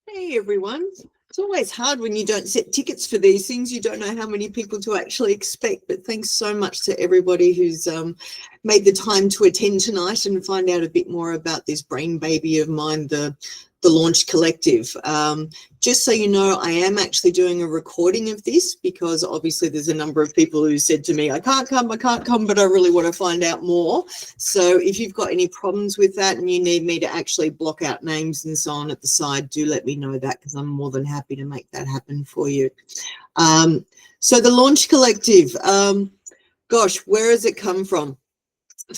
Hey everyone. It's always hard when you don't set tickets for these things. You don't know how many people to actually expect. But thanks so much to everybody who's made the time to attend tonight and find out a bit more about this brain baby of mine, the Launch Collective. Just so you know, I am actually doing a recording of this because obviously there's a number of people who said to me, I can't come, but I really want to find out more. So if you've got any problems with that and you need me to actually block out names and so on at the side, do let me know that because I'm more than happy to make that happen for you. So the Launch Collective, gosh, where has it come from?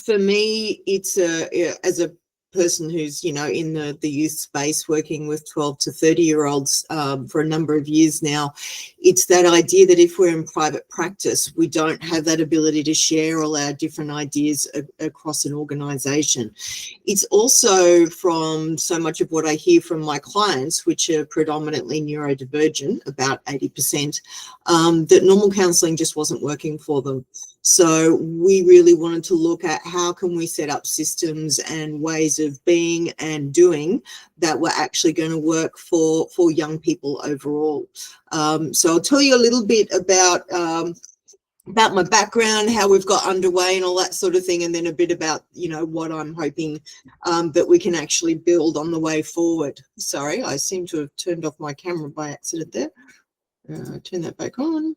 For me, it's as a person who's, you know, in the youth space working with 12 to 30-year-olds for a number of years now, it's that idea that if we're in private practice, we don't have that ability to share all our different ideas across an organisation. It's also from so much of what I hear from my clients, which are predominantly neurodivergent, about 80%, that normal counselling just wasn't working for them. So we really wanted to look at how can we set up systems and ways of being and doing that were actually going to work for young people overall. So I'll tell you a little bit about my background, how we've got underway and all that sort of thing, and then a bit about, you know, what I'm hoping that we can actually build on the way forward. Sorry, I seem to have turned off my camera by accident there. Turn that back on.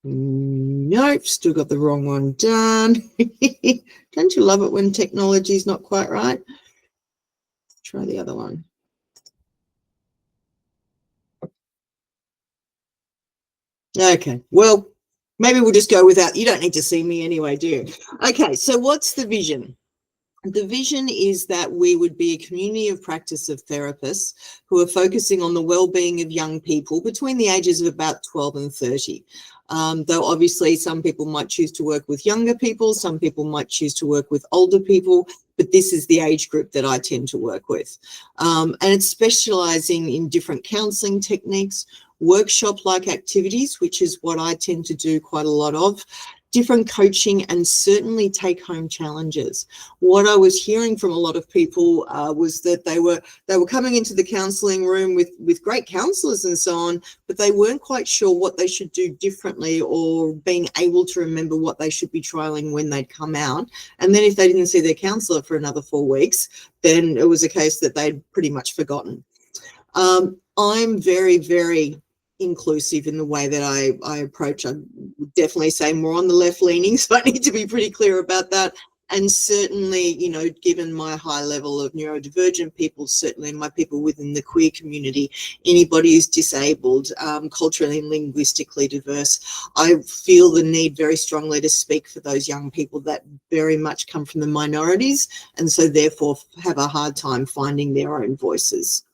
Nope, still got the wrong one done. Don't you love it when technology is not quite right? Try the other one. Okay, well, maybe we'll just go without. You don't need to see me anyway, do you? Okay, so what's the vision? The vision is that we would be a community of practice of therapists who are focusing on the well-being of young people between the ages of about 12 and 30. Though obviously some people might choose to work with younger people, some people might choose to work with older people, but this is the age group that I tend to work with. And it's specialising in different counselling techniques, workshop-like activities, which is what I tend to do quite a lot of, different coaching, and certainly take-home challenges. What I was hearing from a lot of people was that they were coming into the counselling room with great counsellors and so on, but they weren't quite sure what they should do differently or being able to remember what they should be trialling when they'd come out. And then if they didn't see their counsellor for another 4 weeks, then it was a case that they'd pretty much forgotten. I'm very, very inclusive in the way that I approach. I would definitely say more on the left leaning, so I need to be pretty clear about that. And certainly, you know, given my high level of neurodivergent people, certainly my people within the queer community, anybody who's disabled, culturally and linguistically diverse, I feel the need very strongly to speak for those young people that very much come from the minorities and so therefore have a hard time finding their own voices.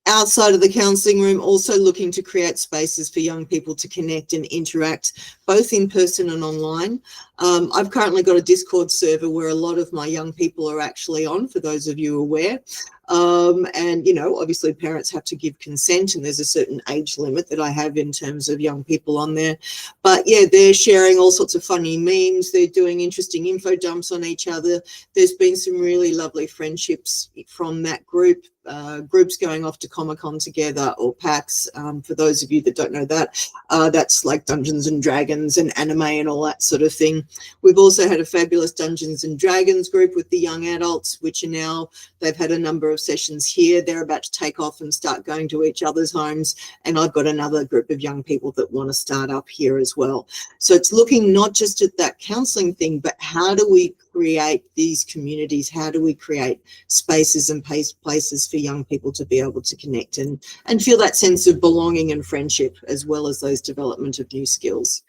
Outside of the counselling room, also looking to create spaces for young people to connect and interact, both in person and online. I've currently got a Discord server where a lot of my young people are actually on, for those of you aware. And, you know, obviously parents have to give consent and there's a certain age limit that I have in terms of young people on there. But yeah, they're sharing all sorts of funny memes. They're doing interesting info dumps on each other. There's been some really lovely friendships from that group. Groups going off to Comic-Con together or PAX. For those of you that don't know that, that's like Dungeons and Dragons and anime and all that sort of thing. We've also had a fabulous Dungeons and Dragons group with the young adults, which are now, they've had a number of sessions here. They're about to take off and start going to each other's homes. And I've got another group of young people that want to start up here as well. So it's looking not just at that counselling thing, but how do we create these communities? How do we create spaces and places for young people to be able to connect and feel that sense of belonging and friendship, as well as those development of new skills.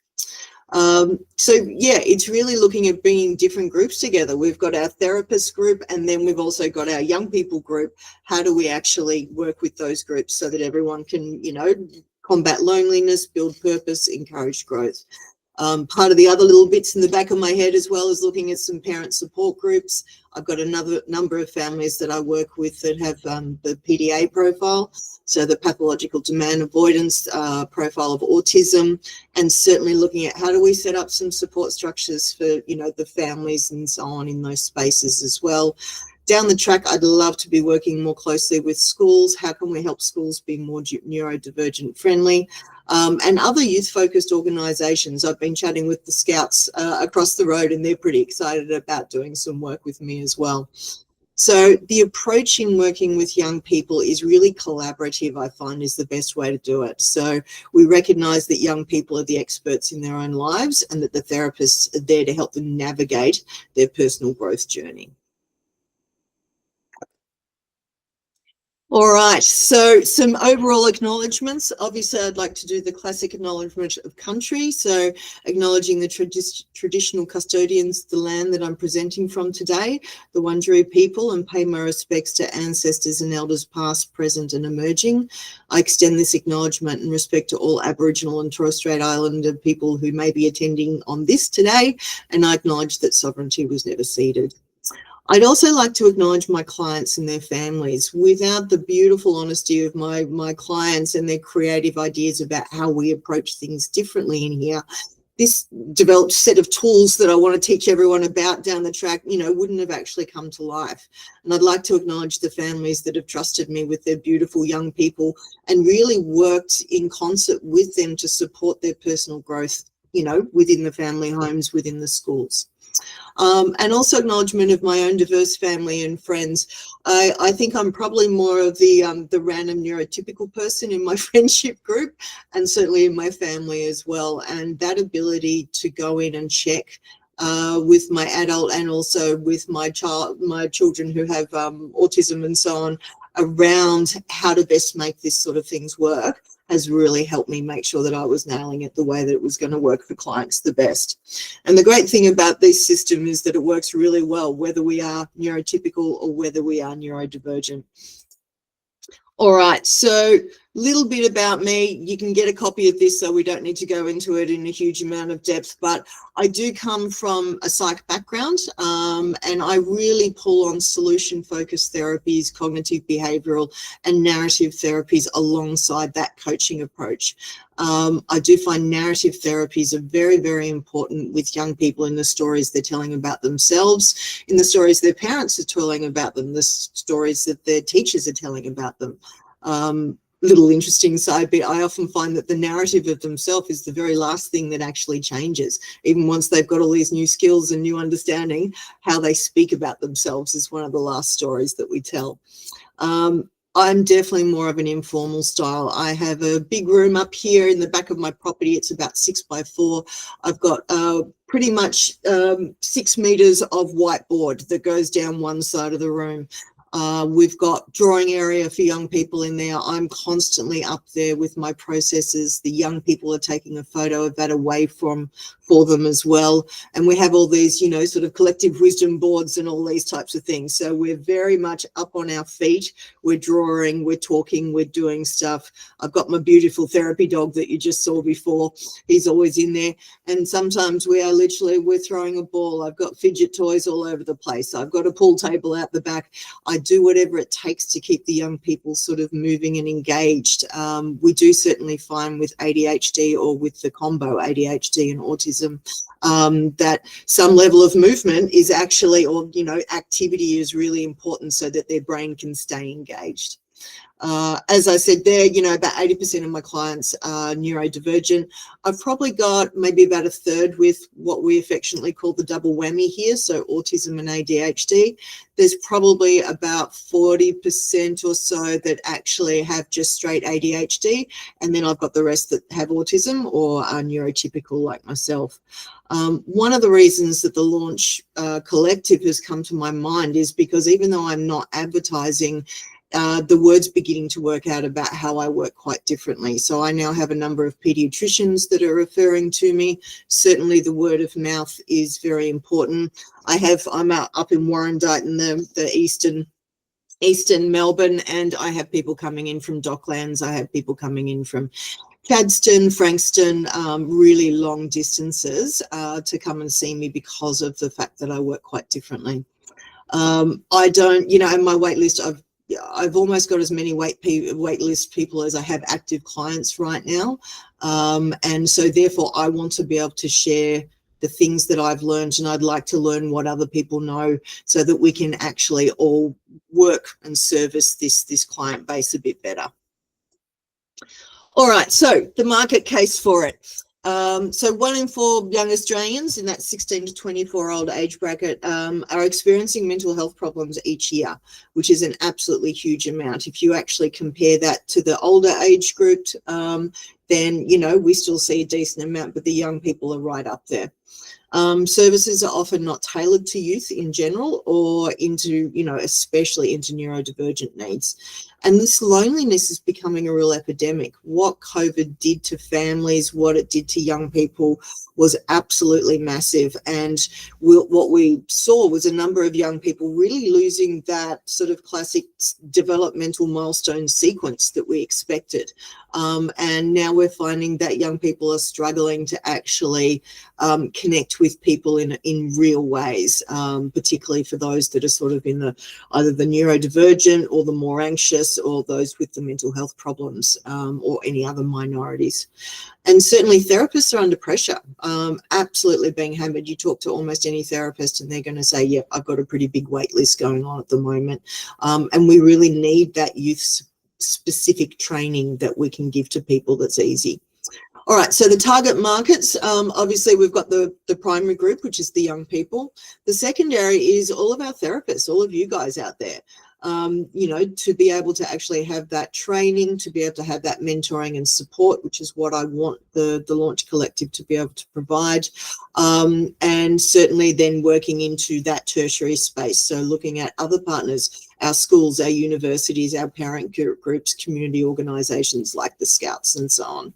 So yeah, it's really looking at bringing different groups together. We've got our therapist group and then we've also got our young people group. How do we actually work with those groups so that everyone can, you know, combat loneliness, build purpose, encourage growth? Part of the other little bits in the back of my head as well is looking at some parent support groups. I've got another number of families that I work with that have the PDA profile, so the pathological demand avoidance profile of autism, and certainly looking at how do we set up some support structures for, you know, the families and so on in those spaces as well. Down the track, I'd love to be working more closely with schools. How can we help schools be more neurodivergent friendly? And other youth-focused organisations. I've been chatting with the Scouts across the road, and they're pretty excited about doing some work with me as well. So the approach in working with young people is really collaborative, I find, is the best way to do it. So we recognise that young people are the experts in their own lives and that the therapists are there to help them navigate their personal growth journey. All right, so some overall acknowledgements. Obviously, I'd like to do the classic acknowledgement of country. So acknowledging the traditional custodians of the land that I'm presenting from today, the Wurundjeri people, and pay my respects to ancestors and elders past, present and emerging. I extend this acknowledgement and respect to all Aboriginal and Torres Strait Islander people who may be attending on this today, and I acknowledge that sovereignty was never ceded. I'd also like to acknowledge my clients and their families. Without the beautiful honesty of my clients and their creative ideas about how we approach things differently in here, this developed set of tools that I want to teach everyone about down the track, you know, wouldn't have actually come to life. And I'd like to acknowledge the families that have trusted me with their beautiful young people and really worked in concert with them to support their personal growth, you know, within the family homes, within the schools. And also acknowledgement of my own diverse family and friends. I think I'm probably more of the random neurotypical person in my friendship group, and certainly in my family as well. And that ability to go in and check with my adult and also with my children who have autism and so on, around how to best make this sort of things work, has really helped me make sure that I was nailing it the way that it was going to work for clients the best. And the great thing about this system is that it works really well, whether we are neurotypical or whether we are neurodivergent. All right, so little bit about me. You can get a copy of this, so we don't need to go into it in a huge amount of depth, but I do come from a psych background, and I really pull on solution-focused therapies, cognitive behavioural and narrative therapies alongside that coaching approach. I do find narrative therapies are very, very important with young people in the stories they're telling about themselves, in the stories their parents are telling about them, the stories that their teachers are telling about them. Little interesting side bit, I often find that the narrative of themselves is the very last thing that actually changes. Even once they've got all these new skills and new understanding, how they speak about themselves is one of the last stories that we tell. I'm definitely more of an informal style. I have a big room up here in the back of my property. It's about 6 by 4. I've got pretty much 6 meters of whiteboard that goes down one side of the room. We've got drawing area for young people in there. I'm constantly up there with my processes. The young people are taking a photo of that away for them as well. And we have all these, you know, sort of collective wisdom boards and all these types of things. So we're very much up on our feet. We're drawing, we're talking, we're doing stuff. I've got my beautiful therapy dog that you just saw before. He's always in there. And sometimes we're throwing a ball. I've got fidget toys all over the place. I've got a pool table out the back. I do whatever it takes to keep the young people sort of moving and engaged. We do certainly find with ADHD or with the combo ADHD and autism that some level of movement is actually, or, you know, activity is really important so that their brain can stay engaged. As I said there, you know, about 80% of my clients are neurodivergent. I've probably got maybe about a third with what we affectionately call the double whammy here, so autism and ADHD. There's probably about 40% or so that actually have just straight ADHD, and then I've got the rest that have autism or are neurotypical like myself. One of the reasons that the Launch Collective has come to my mind is because even though I'm not advertising, the word's beginning to work out about how I work quite differently. So I now have a number of pediatricians that are referring to me. Certainly the word of mouth is very important. I'm up in Warrandyte in the eastern Melbourne, and I have people coming in from Docklands. I have people coming in from Chadstone, Frankston, really long distances to come and see me because of the fact that I work quite differently. I don't, you know, in my wait list, I've almost got as many wait list people as I have active clients right now. And so therefore I want to be able to share the things that I've learned, and I'd like to learn what other people know so that we can actually all work and service this client base a bit better. All right, so the market case for it. So 1 in 4 young Australians in that 16 to 24-year-old age bracket are experiencing mental health problems each year, which is an absolutely huge amount. If you actually compare that to the older age group, then, you know, we still see a decent amount, but the young people are right up there. Services are often not tailored to youth in general or into, you know, especially into neurodivergent needs. And this loneliness is becoming a real epidemic. What COVID did to families, what it did to young people was absolutely massive. And what we saw was a number of young people really losing that sort of classic developmental milestone sequence that we expected. And now we're finding that young people are struggling to actually connect with people in real ways, particularly for those that are sort of in either the neurodivergent or the more anxious or those with the mental health problems or any other minorities. And certainly therapists are under pressure, absolutely being hammered. You talk to almost any therapist and they're going to say, yeah, I've got a pretty big wait list going on at the moment. And we really need that youth specific training that we can give to people that's easy. All right, so the target markets, obviously we've got the primary group, which is the young people. The secondary is all of our therapists, all of you guys out there. You know, to be able to actually have that training, to be able to have that mentoring and support, which is what I want the Launch Collective to be able to provide. And certainly then working into that tertiary space. So looking at other partners, our schools, our universities, our parent groups, community organisations like the Scouts and so on.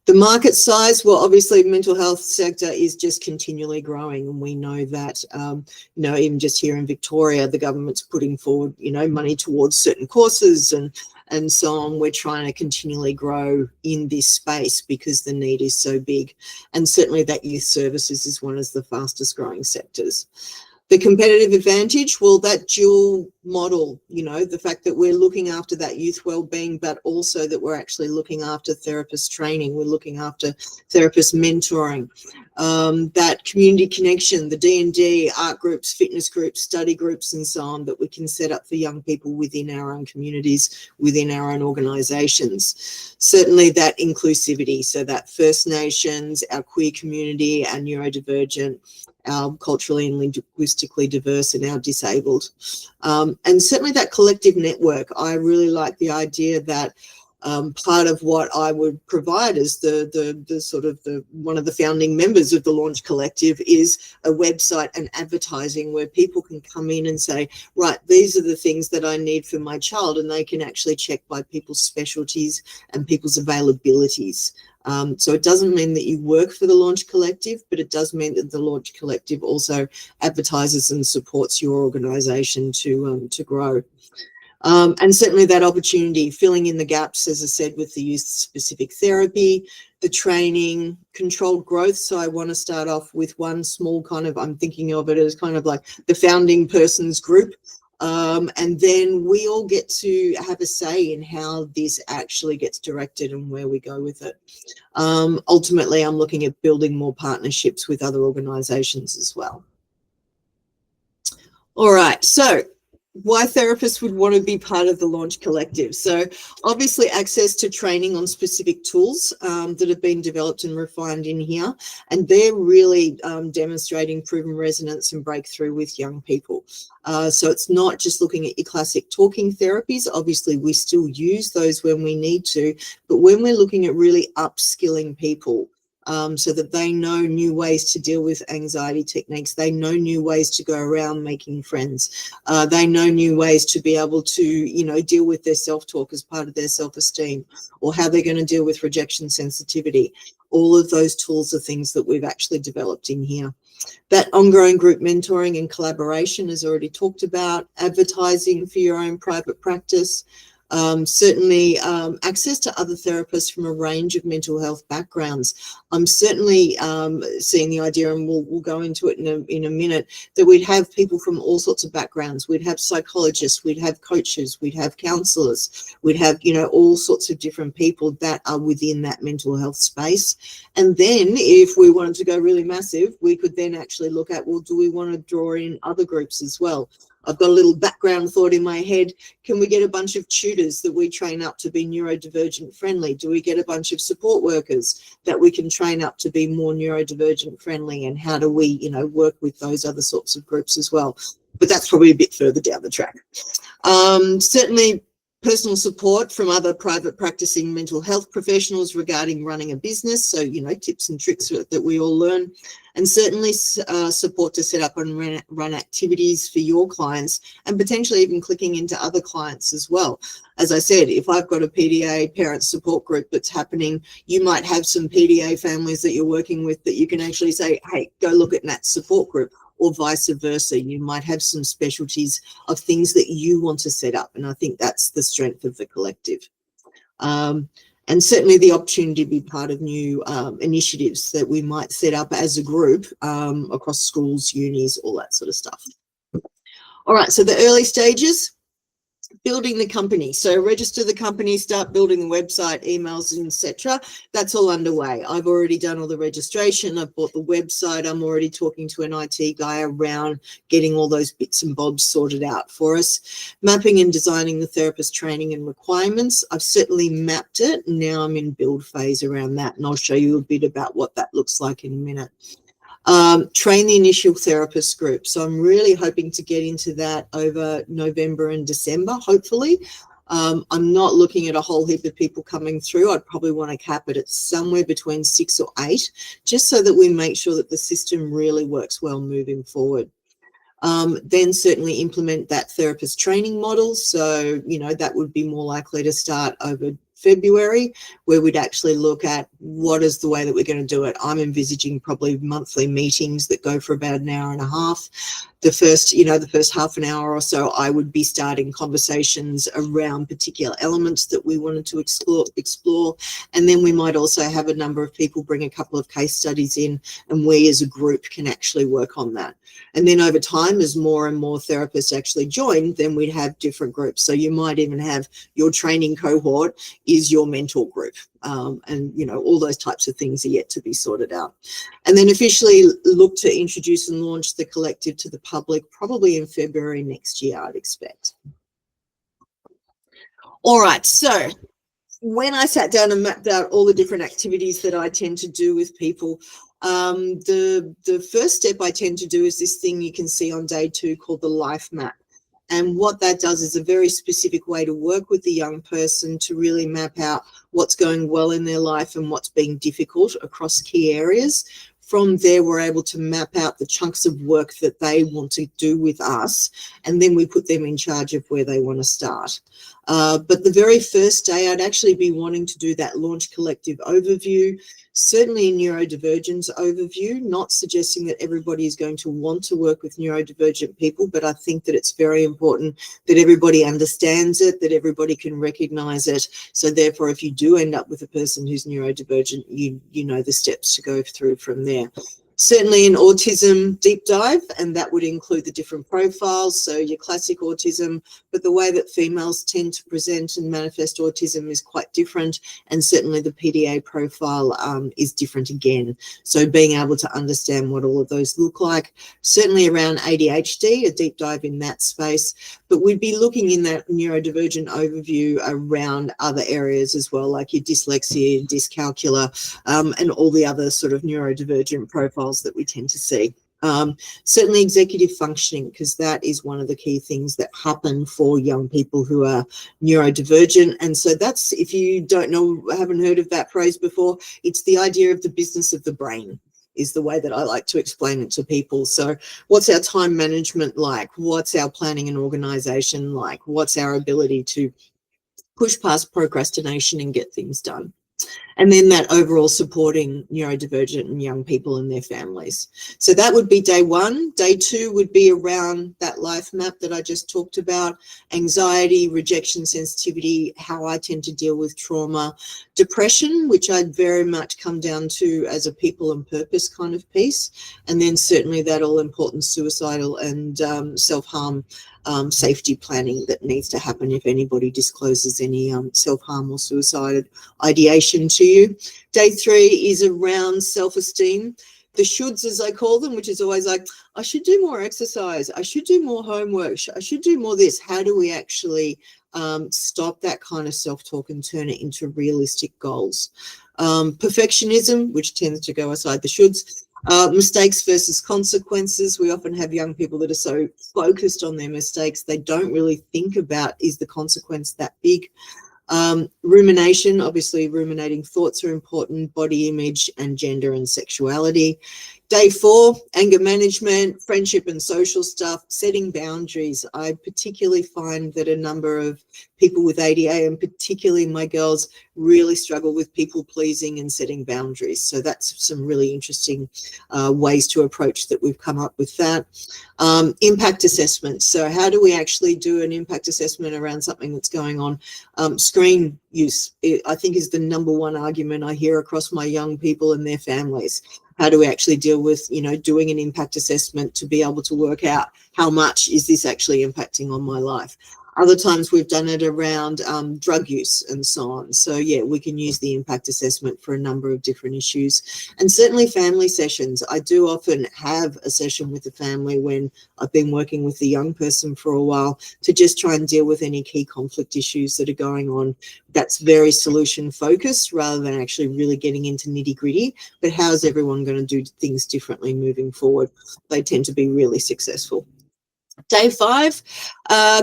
The market size, well, obviously mental health sector is just continually growing, and we know that, you know, even just here in Victoria, the government's putting forward, you know, money towards certain courses and so on. We're trying to continually grow in this space because the need is so big, and certainly that youth services is one of the fastest growing sectors. The competitive advantage, well, that dual model, you know, the fact that we're looking after that youth wellbeing, but also that we're actually looking after therapist training, we're looking after therapist mentoring, that community connection, the D&D, art groups, fitness groups, study groups, and so on, that we can set up for young people within our own communities, within our own organisations. Certainly that inclusivity, so that First Nations, our queer community, our neurodivergent, our culturally and linguistically diverse, and our disabled. And certainly that collective network. I really like the idea that part of what I would provide as the sort of one of the founding members of the Launch Collective is a website and advertising where people can come in and say, right, these are the things that I need for my child, and they can actually check by people's specialties and people's availabilities. So it doesn't mean that you work for the Launch Collective, but it does mean that the Launch Collective also advertises and supports your organisation to grow. And certainly that opportunity, filling in the gaps, as I said, with the youth-specific therapy, the training, controlled growth. So I want to start off with one small kind of, I'm thinking of it as kind of like the founding persons group. And then we all get to have a say in how this actually gets directed and where we go with it. Ultimately, I'm looking at building more partnerships with other organisations as well. All right, so why therapists would want to be part of the Launch Collective. So obviously access to training on specific tools that have been developed and refined in here, and they're really demonstrating proven resonance and breakthrough with young people. So it's not just looking at your classic talking therapies. Obviously we still use those when we need to, but when we're looking at really upskilling people, so that they know new ways to deal with anxiety techniques. They know new ways to go around making friends. They know new ways to be able to, you know, deal with their self-talk as part of their self-esteem, or how they're going to deal with rejection sensitivity. All of those tools are things that we've actually developed in here. That ongoing group mentoring and collaboration is already talked about. Advertising for your own private practice. Certainly access to other therapists from a range of mental health backgrounds. I'm certainly seeing the idea, and we'll go into it in a minute, that we'd have people from all sorts of backgrounds. We'd have psychologists, we'd have coaches, we'd have counsellors, we'd have, you know, all sorts of different people that are within that mental health space. And then if we wanted to go really massive, we could then actually look at, well, do we want to draw in other groups as well? I've got a little background thought in my head. Can we get a bunch of tutors that we train up to be neurodivergent friendly? Do we get a bunch of support workers that we can train up to be more neurodivergent friendly? And how do we, you know, work with those other sorts of groups as well? But that's probably a bit further down the track. Certainly personal support from other private practicing mental health professionals regarding running a business. So, you know, tips and tricks that we all learn. And certainly support to set up and run activities for your clients, and potentially even clicking into other clients as well. As I said, if I've got a PDA parent support group that's happening, you might have some PDA families that you're working with that you can actually say, hey, go look at Nat's support group, or vice versa. You might have some specialties of things that you want to set up. And I think that's the strength of the collective. And certainly the opportunity to be part of new initiatives that we might set up as a group across schools, unis, all that sort of stuff. All right, so the early stages, building the company. So register the company, start building the website, emails, etc. That's all underway. I've already done all the registration. I've bought the website. I'm already talking to an IT guy around getting all those bits and bobs sorted out for us. Mapping and designing the therapist training and requirements. I've certainly mapped it. Now I'm in build phase around that, and I'll show you a bit about what that looks like in a minute. Train the initial therapist group. So I'm really hoping to get into that over November and December, hopefully. I'm not looking at a whole heap of people coming through. I'd probably want to cap it at somewhere between 6 or 8, just so that we make sure that the system really works well moving forward. Then certainly implement that therapist training model. So, you know, that would be more likely to start over February, where we'd actually look at what is the way that we're going to do it. I'm envisaging probably monthly meetings that go for about an hour and a half. The first half an hour or so, I would be starting conversations around particular elements that we wanted to explore. And then we might also have a number of people bring a couple of case studies in, and we as a group can actually work on that. And then over time, as more and more therapists actually join, then we'd have different groups. So you might even have your training cohort is your mentor group. And, you know, all those types of things are yet to be sorted out. And then officially look to introduce and launch the collective to the public, probably in February next year, I'd expect. All right, so when I sat down and mapped out all the different activities that I tend to do with people, the first step I tend to do is this thing you can see on day 2 called the life map. And what that does is a very specific way to work with the young person to really map out what's going well in their life and what's being difficult across key areas. From there, we're able to map out the chunks of work that they want to do with us, and then we put them in charge of where they want to start. But the very first day, I'd actually be wanting to do that launch collective overview, certainly a neurodivergence overview, not suggesting that everybody is going to want to work with neurodivergent people, but I think that it's very important that everybody understands it, that everybody can recognize it. So therefore, if you do end up with a person who's neurodivergent, you know the steps to go through from there. Certainly an autism deep dive, and that would include the different profiles, so your classic autism, but the way that females tend to present and manifest autism is quite different, and certainly the PDA profile is different again. So being able to understand what all of those look like, certainly around ADHD, a deep dive in that space, but we'd be looking in that neurodivergent overview around other areas as well, like your dyslexia, dyscalculia, and all the other sort of neurodivergent profiles that we tend to see. Certainly executive functioning, because that is one of the key things that happen for young people who are neurodivergent. And so that's, if you don't know, haven't heard of that phrase before, it's the idea of the business of the brain, is the way that I like to explain it to people. So what's our time management like? What's our planning and organisation like? What's our ability to push past procrastination and get things done? And then that overall supporting neurodivergent and young people and their families. So that would be day one. Day two would be around that life map that I just talked about: anxiety, rejection sensitivity, how I tend to deal with trauma, depression, which I'd very much come down to as a people and purpose kind of piece, and then certainly that all important suicidal and self-harm safety planning that needs to happen if anybody discloses any self-harm or suicide ideation to you. Day three is around self-esteem, the shoulds, as I call them, which is always like, I should do more exercise, I should do more homework, I should do more this. How do we actually stop that kind of self-talk and turn it into realistic goals? Perfectionism, which tends to go aside the shoulds. Mistakes versus consequences. We often have young people that are so focused on their mistakes, they don't really think about, is the consequence that big? Rumination, obviously ruminating thoughts are important, body image and gender and sexuality. Day four, anger management, friendship and social stuff, setting boundaries. I particularly find that a number of people with ADA, and particularly my girls, really struggle with people pleasing and setting boundaries. So that's some really interesting ways to approach that we've come up with that. Impact assessment. So how do we actually do an impact assessment around something that's going on? Screen use, I think, is the number one argument I hear across my young people and their families. How do we actually deal with, doing an impact assessment to be able to work out how much is this actually impacting on my life? Other times we've done it around drug use and so on. So yeah, we can use the impact assessment for a number of different issues. And certainly family sessions. I do often have a session with the family when I've been working with the young person for a while to just try and deal with any key conflict issues that are going on. That's very solution focused rather than actually really getting into nitty gritty. But how is everyone going to do things differently moving forward? They tend to be really successful. Day five,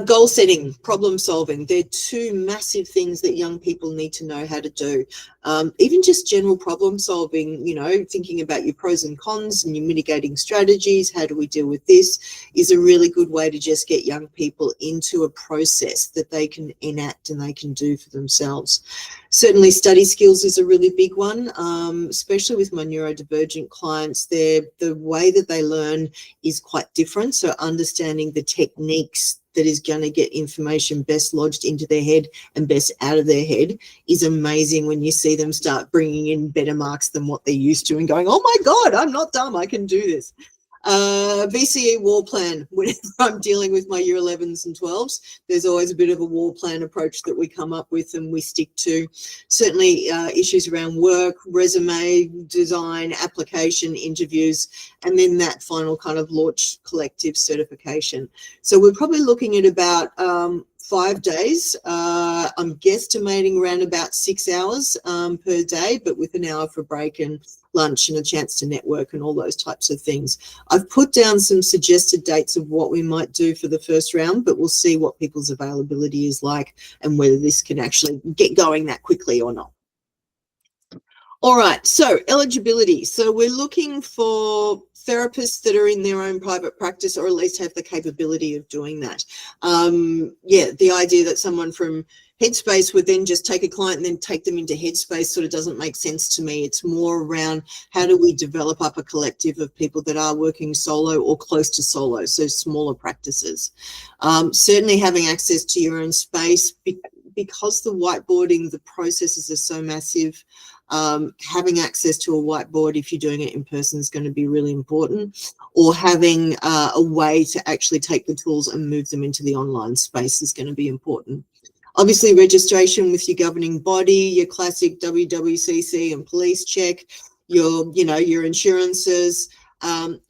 goal setting, problem solving. They're two massive things that young people need to know how to do. Even just general problem solving, thinking about your pros and cons and your mitigating strategies. How do we deal with this is a really good way to just get young people into a process that they can enact and they can do for themselves. Certainly study skills is a really big one, especially with my neurodivergent clients. The way that they learn is quite different. So understanding the techniques that is going to get information best lodged into their head and best out of their head is amazing when you see them start bringing in better marks than what they're used to and going, oh my God, I'm not dumb, I can do this. VCE war plan. Whenever I'm dealing with my year 11s and 12s, there's always a bit of a war plan approach that we come up with and we stick to. Certainly issues around work, resume design, application, interviews, and then that final kind of launch collective certification. So we're probably looking at about 5 days. I'm guesstimating around about 6 hours per day, but with an hour for break and lunch and a chance to network and all those types of things. I've put down some suggested dates of what we might do for the first round, but we'll see what people's availability is like and whether this can actually get going that quickly or not. All right, so eligibility. So we're looking for therapists that are in their own private practice or at least have the capability of doing that. Yeah, the idea that someone from Headspace would then just take a client and then take them into Headspace sort of doesn't make sense to me. It's more around how do we develop up a collective of people that are working solo or close to solo, so smaller practices. Certainly having access to your own space, because the whiteboarding, the processes are so massive. Having access to a whiteboard if you're doing it in person is going to be really important, or having a way to actually take the tools and move them into the online space is going to be important. Obviously, registration with your governing body, your classic WWCC and police check, your insurances.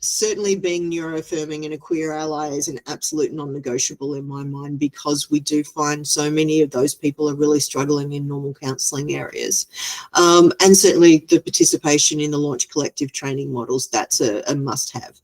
Certainly being neuroaffirming and a queer ally is an absolute non-negotiable in my mind, because we do find so many of those people are really struggling in normal counselling areas. And certainly the participation in the Launch Collective training models, that's a must-have.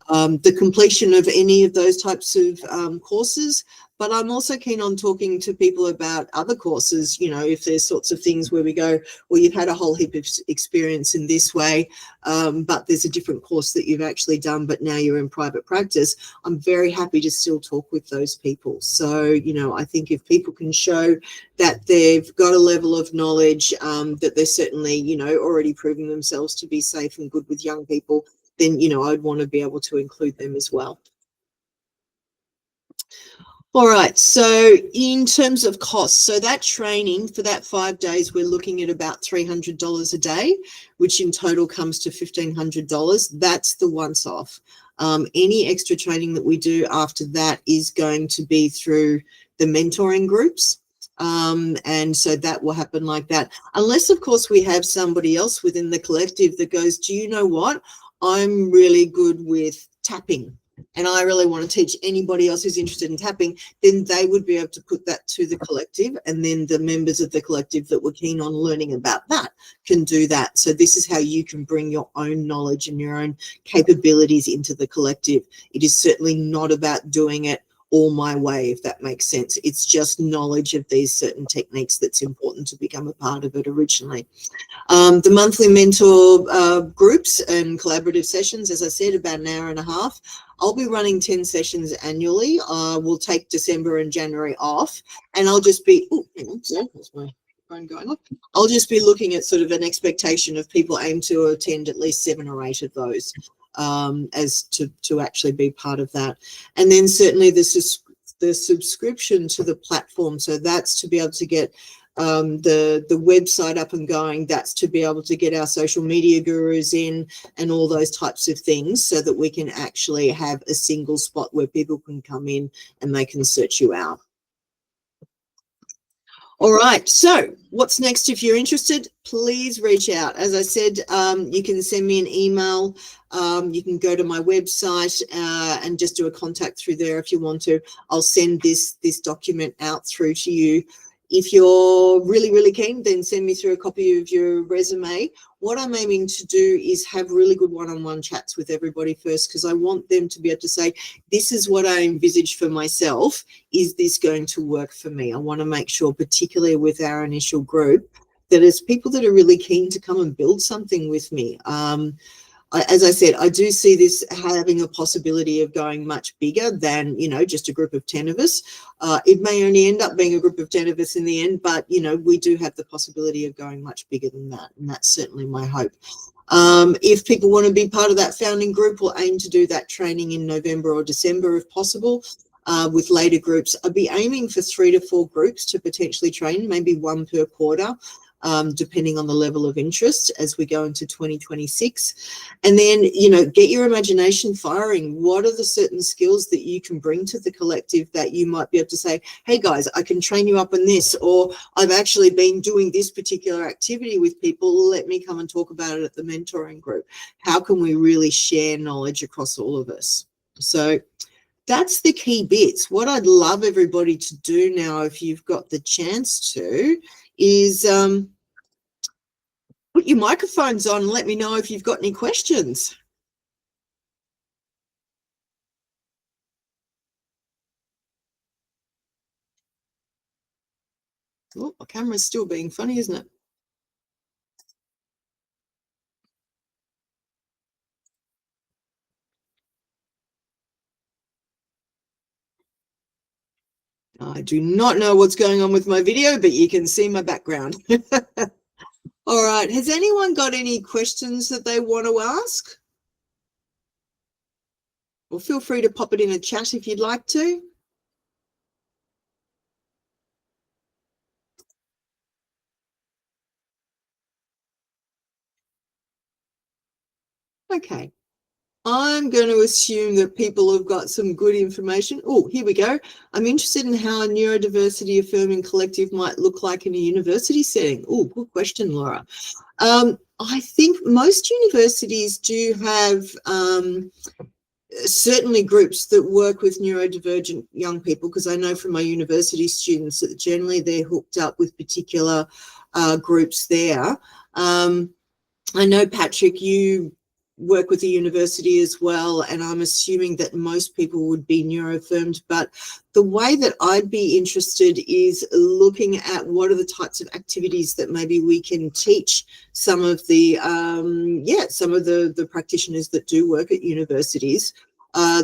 The completion of any of those types of courses, but I'm also keen on talking to people about other courses, you know, if there's sorts of things where we go, well, you've had a whole heap of experience in this way, but there's a different course that you've actually done, but now you're in private practice. I'm very happy to still talk with those people. So, you know, I think if people can show that they've got a level of knowledge, that they're certainly, you know, already proving themselves to be safe and good with young people, then, you know, I'd want to be able to include them as well. All right, so in terms of costs, so that training for that 5 days, we're looking at about $300 a day, which in total comes to $1,500. That's the once off. Any extra training that we do after that is going to be through the mentoring groups. And so that will happen like that. Unless, of course, we have somebody else within the collective that goes, do you know what? I'm really good with tapping, and I really want to teach anybody else who's interested in tapping, then they would be able to put that to the collective, and then the members of the collective that were keen on learning about that can do that. So this is how you can bring your own knowledge and your own capabilities into the collective. It is certainly not about doing it all my way, if that makes sense. It's just knowledge of these certain techniques that's important to become a part of it originally. The monthly mentor groups and collaborative sessions, as I said, about an hour and a half. I'll be running 10 sessions annually. We'll take December and January off, and I'll just be, that's my phone going off. I'll just be looking at sort of an expectation of people aim to attend at least 7 or 8 of those, as to actually be part of that. And then certainly the subscription to the platform. So that's to be able to get the website up and going. That's to be able to get our social media gurus in and all those types of things, so that we can actually have a single spot where people can come in and they can search you out. All right, so what's next? If you're interested, please reach out. As I said, you can send me an email. You can go to my website and just do a contact through there if you want to. I'll send this document out through to you. If you're really, really keen, then send me through a copy of your resume. What I'm aiming to do is have really good one-on-one chats with everybody first, because I want them to be able to say, this is what I envisage for myself. Is this going to work for me? I want to make sure, particularly with our initial group, that it's people that are really keen to come and build something with me. As I said, I do see this having a possibility of going much bigger than, you know, just a group of 10 of us. It may only end up being a group of 10 of us in the end, but, you know, we do have the possibility of going much bigger than that. And that's certainly my hope. If people want to be part of that founding group, we'll aim to do that training in November or December if possible. With later groups, I'd be aiming for 3 to 4 groups to potentially train, maybe 1 per quarter. Depending on the level of interest as we go into 2026. And then, you know, get your imagination firing. What are the certain skills that you can bring to the collective that you might be able to say, hey guys, I can train you up on this, or I've actually been doing this particular activity with people. Let me come and talk about it at the mentoring group. How can we really share knowledge across all of us? So that's the key bits. What I'd love everybody to do now, if you've got the chance to, is put your microphones on and let me know if you've got any questions. Oh, my camera's still being funny, isn't it? I do not know what's going on with my video, but you can see my background. All right. Has anyone got any questions that they want to ask? Well, feel free to pop it in a chat if you'd like to. Okay. I'm going to assume that people have got some good information. Oh, here we go. I'm interested in how a neurodiversity affirming collective might look like in a university setting. Oh, good question, Laura. I think most universities do have certainly groups that work with neurodivergent young people, because I know from my university students that generally they're hooked up with particular groups there. I know, Patrick, you work with the university as well, and I'm assuming that most people would be neuroaffirmed, but the way that I'd be interested is looking at what are the types of activities that maybe we can teach some of the some of the practitioners that do work at universities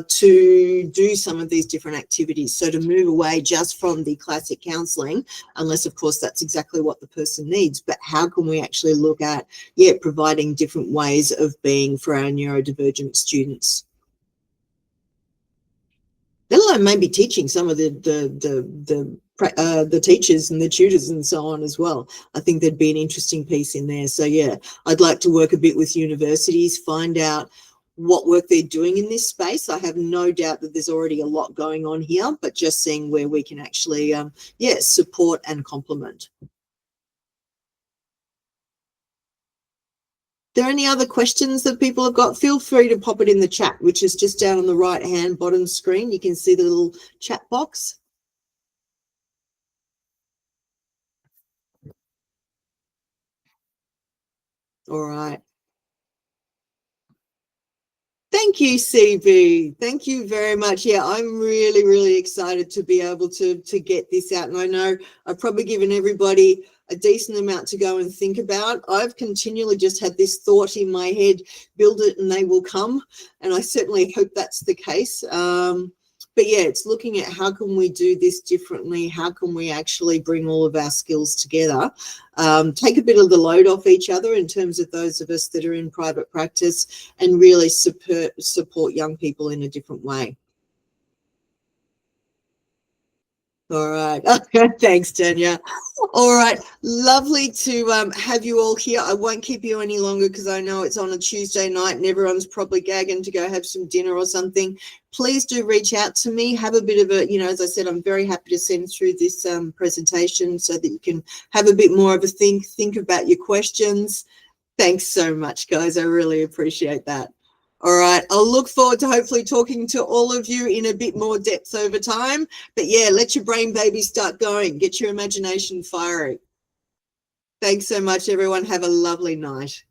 to do some of these different activities. So to move away just from the classic counselling, unless of course that's exactly what the person needs, but how can we actually look at, providing different ways of being for our neurodivergent students? Let alone maybe teaching some of the teachers and the tutors and so on as well. I think there'd be an interesting piece in there. So yeah, I'd like to work a bit with universities, find out what work they're doing in this space. I have no doubt that there's already a lot going on here, but just seeing where we can actually, support and complement. Are there any other questions that people have got? Feel free to pop it in the chat, which is just down on the right-hand bottom screen. You can see the little chat box. All right. Thank you, CB. Thank you very much. Yeah, I'm really, really excited to be able to get this out. And I know I've probably given everybody a decent amount to go and think about. I've continually just had this thought in my head, build it and they will come. And I certainly hope that's the case. But yeah, it's looking at how can we do this differently? How can we actually bring all of our skills together? Take a bit of the load off each other in terms of those of us that are in private practice, and really support young people in a different way. All right. Okay. Thanks, Tanya. All right. Lovely to have you all here. I won't keep you any longer because I know it's on a Tuesday night and everyone's probably gagging to go have some dinner or something. Please do reach out to me. Have a bit of a, as I said, I'm very happy to send through this presentation so that you can have a bit more of a think about your questions. Thanks so much, guys. I really appreciate that. All right. I'll look forward to hopefully talking to all of you in a bit more depth over time. But yeah, let your brain baby start going. Get your imagination firing. Thanks so much, everyone. Have a lovely night.